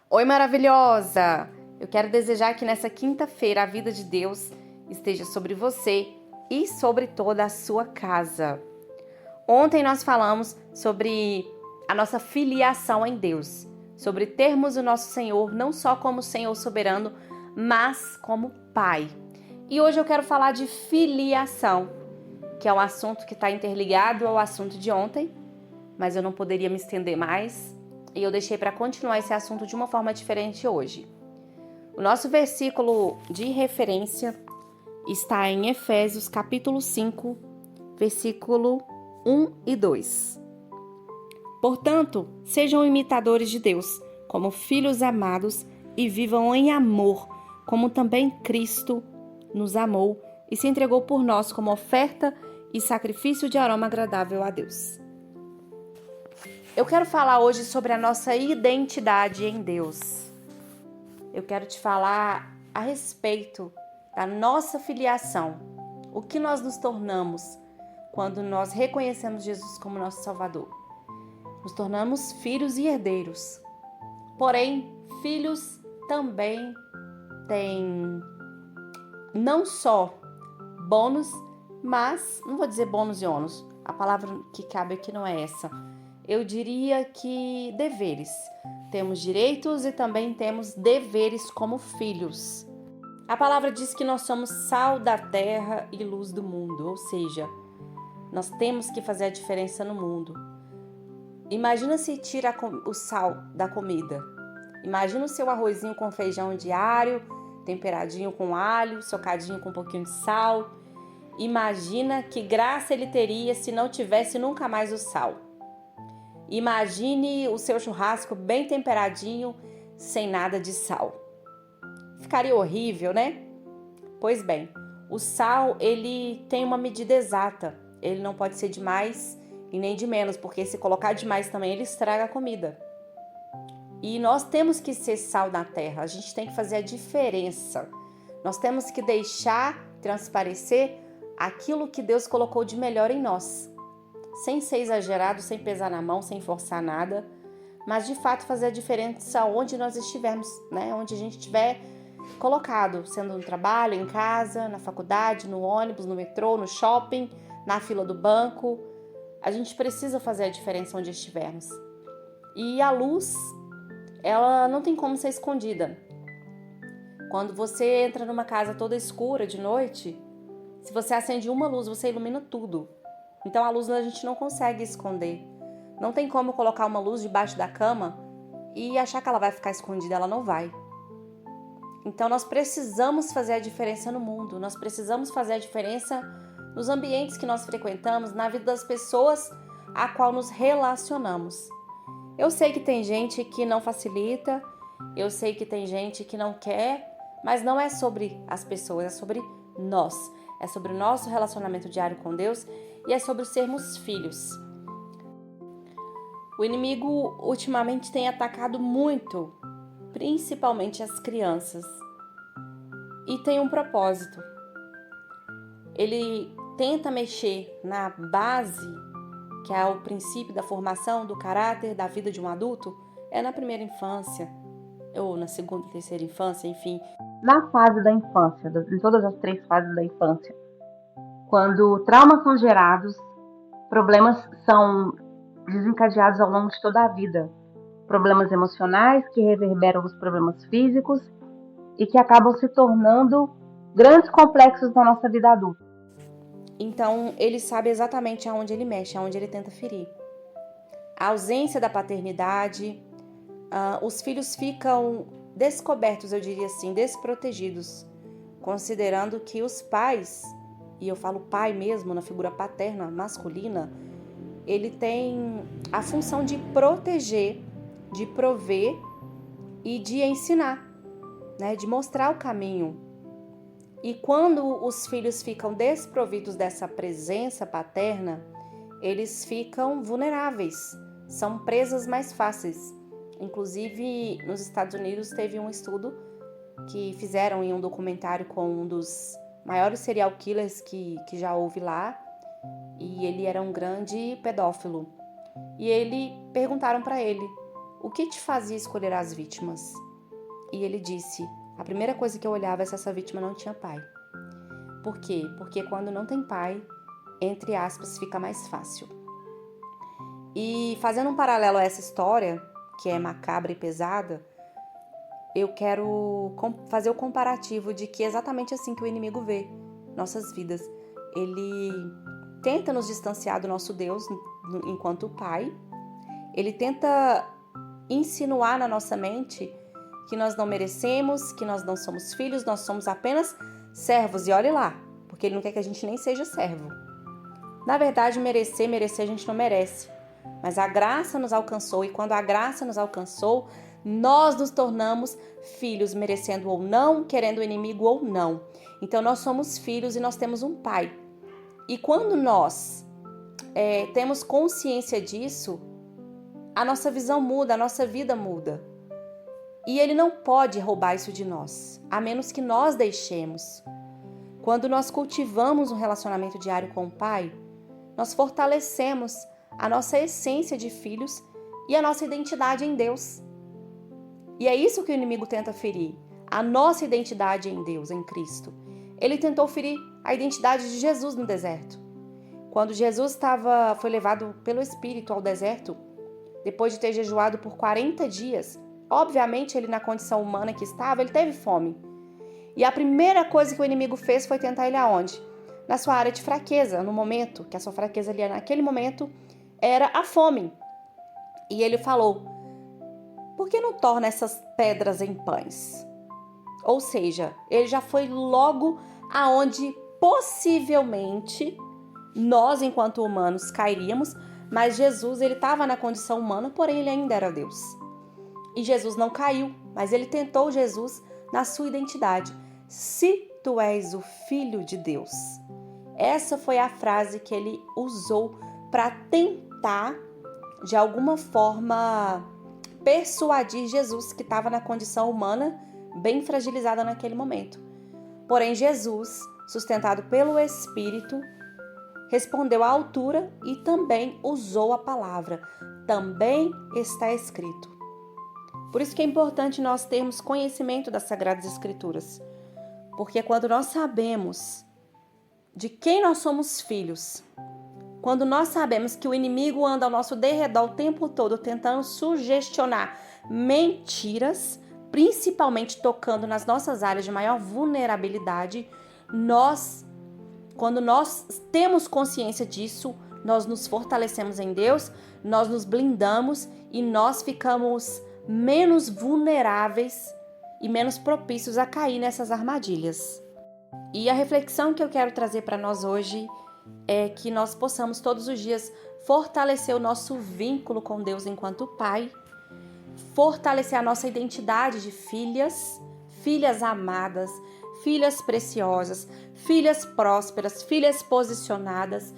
Oi, maravilhosa! Eu quero desejar que nessa quinta-feira a vida de Deus esteja sobre você e sobre toda a sua casa. Ontem nós falamos sobre a nossa filiação em Deus, sobre termos o nosso Senhor não só como Senhor soberano, mas como Pai. E hoje eu quero falar de filiação, que é um assunto que está interligado ao assunto de ontem, mas eu não poderia me estender mais. E eu deixei para continuar esse assunto de uma forma diferente hoje. O nosso versículo de referência está em Efésios capítulo 5, versículo 1 e 2. Portanto, sejam imitadores de Deus, como filhos amados, e vivam em amor, como também Cristo nos amou e se entregou por nós como oferta e sacrifício de aroma agradável a Deus. Eu quero falar hoje sobre a nossa identidade em Deus. Eu quero te falar a respeito da nossa filiação. O que nós nos tornamos quando nós reconhecemos Jesus como nosso Salvador. Nos tornamos filhos e herdeiros. Porém, filhos também têm não só bônus, mas não vou dizer bônus e ônus. A palavra que cabe aqui não é essa. Eu diria que deveres. Temos direitos e também temos deveres como filhos. A palavra diz que nós somos sal da terra e luz do mundo, ou seja, nós temos que fazer a diferença no mundo. Imagina se tira o sal da comida. Imagina o seu arrozinho com feijão diário, temperadinho com alho, socadinho com um pouquinho de sal. Imagina que graça ele teria se não tivesse nunca mais o sal. Imagine o seu churrasco bem temperadinho, sem nada de sal. Ficaria horrível, né? Pois bem, o sal, ele tem uma medida exata. Ele não pode ser de mais e nem de menos, porque se colocar demais também, ele estraga a comida. E nós temos que ser sal na terra, a gente tem que fazer a diferença. Nós temos que deixar transparecer aquilo que Deus colocou de melhor em nós. Sem ser exagerado, sem pesar na mão, sem forçar nada, mas de fato fazer a diferença onde nós estivermos, né? Onde a gente estiver colocado, sendo no trabalho, em casa, na faculdade, no ônibus, no metrô, no shopping, na fila do banco. A gente precisa fazer a diferença onde estivermos. E a luz, ela não tem como ser escondida. Quando você entra numa casa toda escura de noite, se você acende uma luz, você ilumina tudo. Então a luz a gente não consegue esconder. Não tem como colocar uma luz debaixo da cama e achar que ela vai ficar escondida, ela não vai. Então nós precisamos fazer a diferença no mundo, nós precisamos fazer a diferença nos ambientes que nós frequentamos, na vida das pessoas a qual nos relacionamos. Eu sei que tem gente que não facilita, eu sei que tem gente que não quer, mas não é sobre as pessoas, é sobre nós. É sobre o nosso relacionamento diário com Deus e é sobre sermos filhos. O inimigo ultimamente tem atacado muito, principalmente as crianças. E tem um propósito. Ele tenta mexer na base, que é o princípio da formação do caráter da vida de um adulto, é na primeira infância, ou na segunda, terceira infância, enfim. Na fase da infância, em todas as 3 fases da infância. Quando traumas são gerados, problemas são desencadeados ao longo de toda a vida. Problemas emocionais que reverberam os problemas físicos e que acabam se tornando grandes complexos na nossa vida adulta. Então, ele sabe exatamente aonde ele mexe, aonde ele tenta ferir. A ausência da paternidade, os filhos ficam descobertos, eu diria assim, desprotegidos, considerando que os pais, e eu falo pai mesmo, na figura paterna, masculina, ele tem a função de proteger, de prover e de ensinar, né? De mostrar o caminho. E quando os filhos ficam desprovidos dessa presença paterna, eles ficam vulneráveis, são presas mais fáceis. Inclusive, nos Estados Unidos teve um estudo que fizeram em um documentário com um dos maiores serial killers que já houve lá, e ele era um grande pedófilo. E perguntaram para ele, o que te fazia escolher as vítimas? E ele disse, a primeira coisa que eu olhava é se essa vítima não tinha pai. Por quê? Porque quando não tem pai, entre aspas, fica mais fácil. E fazendo um paralelo a essa história, que é macabra e pesada, eu quero fazer o comparativo de que é exatamente assim que o inimigo vê nossas vidas. Ele tenta nos distanciar do nosso Deus enquanto pai. Ele tenta insinuar na nossa mente que nós não merecemos, que nós não somos filhos, nós somos apenas servos. E olhe lá, porque ele não quer que a gente nem seja servo. Na verdade, merecer a gente não merece. Mas a graça nos alcançou e quando a graça nos alcançou, nós nos tornamos filhos, merecendo ou não, querendo o inimigo ou não. Então nós somos filhos e nós temos um pai. E quando nós temos consciência disso, a nossa visão muda, a nossa vida muda. E ele não pode roubar isso de nós, a menos que nós deixemos. Quando nós cultivamos um relacionamento diário com o pai, nós fortalecemos a nossa essência de filhos e a nossa identidade em Deus. E é isso que o inimigo tenta ferir, a nossa identidade em Deus, em Cristo. Ele tentou ferir a identidade de Jesus no deserto. Quando Jesus foi levado pelo Espírito ao deserto, depois de ter jejuado por 40 dias, obviamente ele na condição humana que estava, ele teve fome. E a primeira coisa que o inimigo fez foi tentar ele aonde? Na sua área de fraqueza, no momento, que a sua fraqueza ali naquele momento era a fome. E ele falou, por que não torna essas pedras em pães? Ou seja, ele já foi logo aonde possivelmente nós, enquanto humanos, cairíamos, mas Jesus, ele estava na condição humana, porém ele ainda era Deus. E Jesus não caiu, mas ele tentou Jesus na sua identidade. Se tu és o Filho de Deus. Essa foi a frase que ele usou para tentar, de alguma forma, persuadir Jesus, que estava na condição humana, bem fragilizada naquele momento. Porém, Jesus, sustentado pelo Espírito, respondeu à altura e também usou a palavra. Também está escrito. Por isso que é importante nós termos conhecimento das Sagradas Escrituras. Porque quando nós sabemos de quem nós somos filhos, quando nós sabemos que o inimigo anda ao nosso derredor o tempo todo tentando sugestionar mentiras, principalmente tocando nas nossas áreas de maior vulnerabilidade, quando nós temos consciência disso, nós nos fortalecemos em Deus, nós nos blindamos e nós ficamos menos vulneráveis e menos propícios a cair nessas armadilhas. E a reflexão que eu quero trazer para nós hoje é que nós possamos todos os dias fortalecer o nosso vínculo com Deus enquanto Pai, fortalecer a nossa identidade de filhas, filhas amadas, filhas preciosas, filhas prósperas, filhas posicionadas,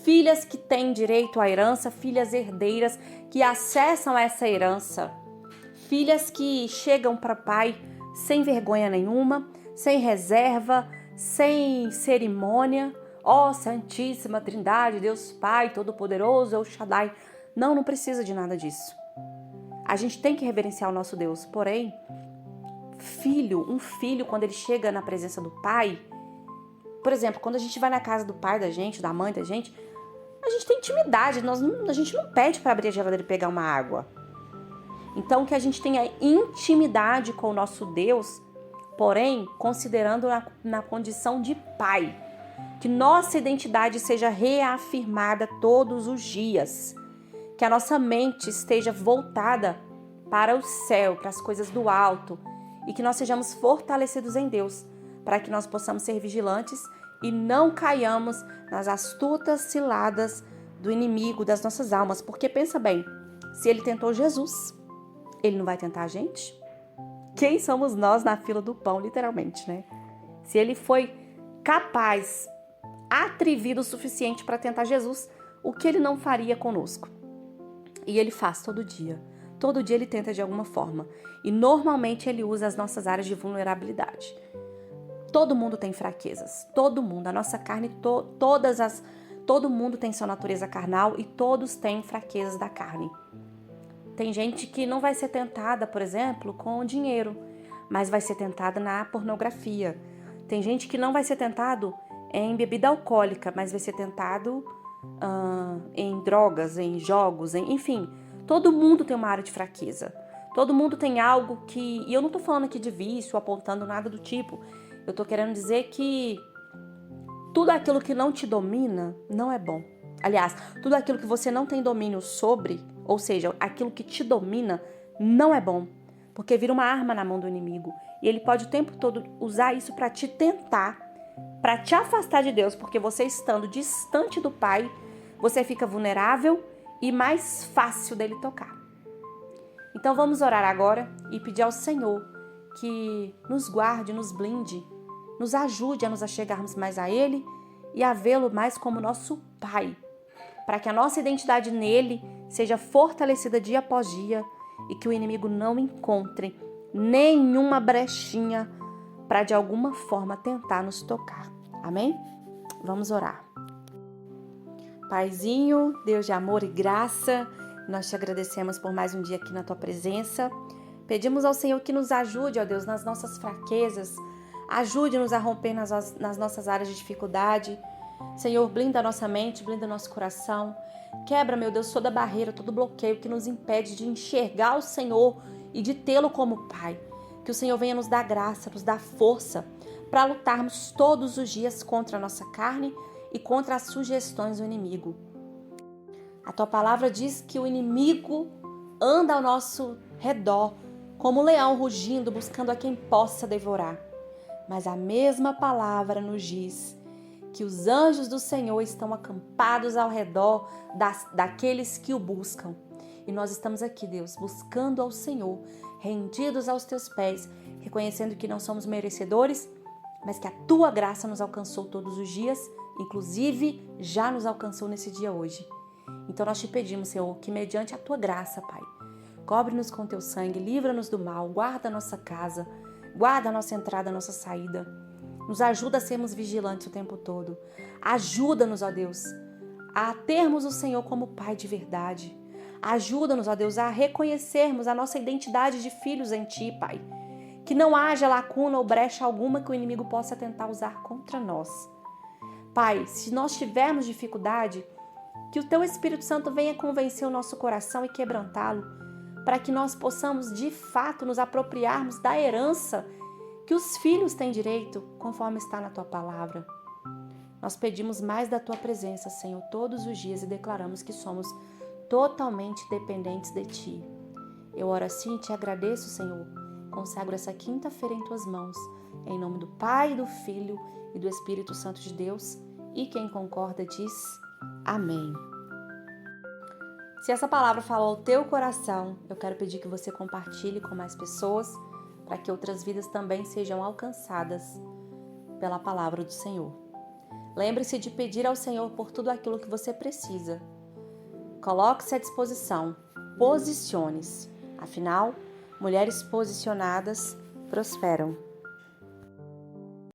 filhas que têm direito à herança, filhas herdeiras que acessam essa herança, filhas que chegam para Pai sem vergonha nenhuma, sem reserva, sem cerimônia. Ó Santíssima Trindade, Deus Pai Todo-Poderoso, El Shaddai. Não precisa de nada disso. A gente tem que reverenciar o nosso Deus. Porém, um filho, quando ele chega na presença do pai, por exemplo, quando a gente vai na casa do pai da gente, da mãe da gente, a gente tem intimidade, a gente não pede para abrir a geladeira e pegar uma água. Então, que a gente tenha intimidade com o nosso Deus, porém, considerando na condição de pai. Que nossa identidade seja reafirmada todos os dias. Que a nossa mente esteja voltada para o céu, para as coisas do alto. E que nós sejamos fortalecidos em Deus, para que nós possamos ser vigilantes e não caiamos nas astutas ciladas do inimigo das nossas almas. Porque pensa bem, se ele tentou Jesus, ele não vai tentar a gente? Quem somos nós na fila do pão, literalmente, né? Se ele foi capaz, atrevido o suficiente para tentar Jesus, o que ele não faria conosco? E ele faz todo dia. Todo dia ele tenta de alguma forma. E normalmente ele usa as nossas áreas de vulnerabilidade. Todo mundo tem fraquezas. Todo mundo. A nossa carne, todo mundo tem sua natureza carnal e todos têm fraquezas da carne. Tem gente que não vai ser tentada, por exemplo, com dinheiro, mas vai ser tentada na pornografia. Tem gente que não vai ser tentado em bebida alcoólica, mas vai ser tentado em drogas, em jogos, enfim. Todo mundo tem uma área de fraqueza. Todo mundo tem algo que... E eu não tô falando aqui de vício, apontando nada do tipo. Eu tô querendo dizer que tudo aquilo que não te domina não é bom. Aliás, tudo aquilo que você não tem domínio sobre, ou seja, aquilo que te domina, não é bom. Porque vira uma arma na mão do inimigo. E ele pode o tempo todo usar isso para te tentar, para te afastar de Deus. Porque você estando distante do Pai, você fica vulnerável e mais fácil dele tocar. Então vamos orar agora e pedir ao Senhor que nos guarde, nos blinde, nos ajude a nos achegarmos mais a Ele e a vê-lo mais como nosso Pai, para que a nossa identidade nele seja fortalecida dia após dia e que o inimigo não encontre nenhuma brechinha para de alguma forma tentar nos tocar. Amém? Vamos orar. Paizinho, Deus de amor e graça, nós te agradecemos por mais um dia aqui na tua presença. Pedimos ao Senhor que nos ajude, ó Deus, nas nossas fraquezas. Ajude-nos a romper nas nossas áreas de dificuldade. Senhor, blinda a nossa mente, blinda o nosso coração. Quebra, meu Deus, toda barreira, todo bloqueio que nos impede de enxergar o Senhor e de tê-lo como Pai. Que o Senhor venha nos dar graça, nos dar força para lutarmos todos os dias contra a nossa carne e contra as sugestões do inimigo. A tua palavra diz que o inimigo anda ao nosso redor, como um leão rugindo, buscando a quem possa devorar. Mas a mesma palavra nos diz que os anjos do Senhor estão acampados ao redor daqueles que o buscam. E nós estamos aqui, Deus, buscando ao Senhor, rendidos aos teus pés, reconhecendo que não somos merecedores, mas que a tua graça nos alcançou todos os dias, inclusive já nos alcançou nesse dia hoje. Então nós te pedimos, Senhor, que mediante a tua graça, Pai, cobre-nos com teu sangue, livra-nos do mal, guarda a nossa casa, guarda a nossa entrada, a nossa saída. Nos ajuda a sermos vigilantes o tempo todo. Ajuda-nos, ó Deus, a termos o Senhor como Pai de verdade. Ajuda-nos, ó Deus, a reconhecermos a nossa identidade de filhos em Ti, Pai. Que não haja lacuna ou brecha alguma que o inimigo possa tentar usar contra nós. Pai, se nós tivermos dificuldade, que o Teu Espírito Santo venha convencer o nosso coração e quebrantá-lo, para que nós possamos, de fato, nos apropriarmos da herança que os filhos têm direito, conforme está na Tua palavra. Nós pedimos mais da Tua presença, Senhor, todos os dias e declaramos que somos totalmente dependentes de Ti. Eu oro assim e Te agradeço, Senhor. Consagro essa quinta-feira em Tuas mãos, em nome do Pai, do Filho e do Espírito Santo de Deus. E quem concorda diz amém. Se essa palavra falou ao teu coração, eu quero pedir que você compartilhe com mais pessoas, para que outras vidas também sejam alcançadas pela palavra do Senhor. Lembre-se de pedir ao Senhor por tudo aquilo que você precisa. Coloque-se à disposição, posicione-se. Afinal, mulheres posicionadas prosperam.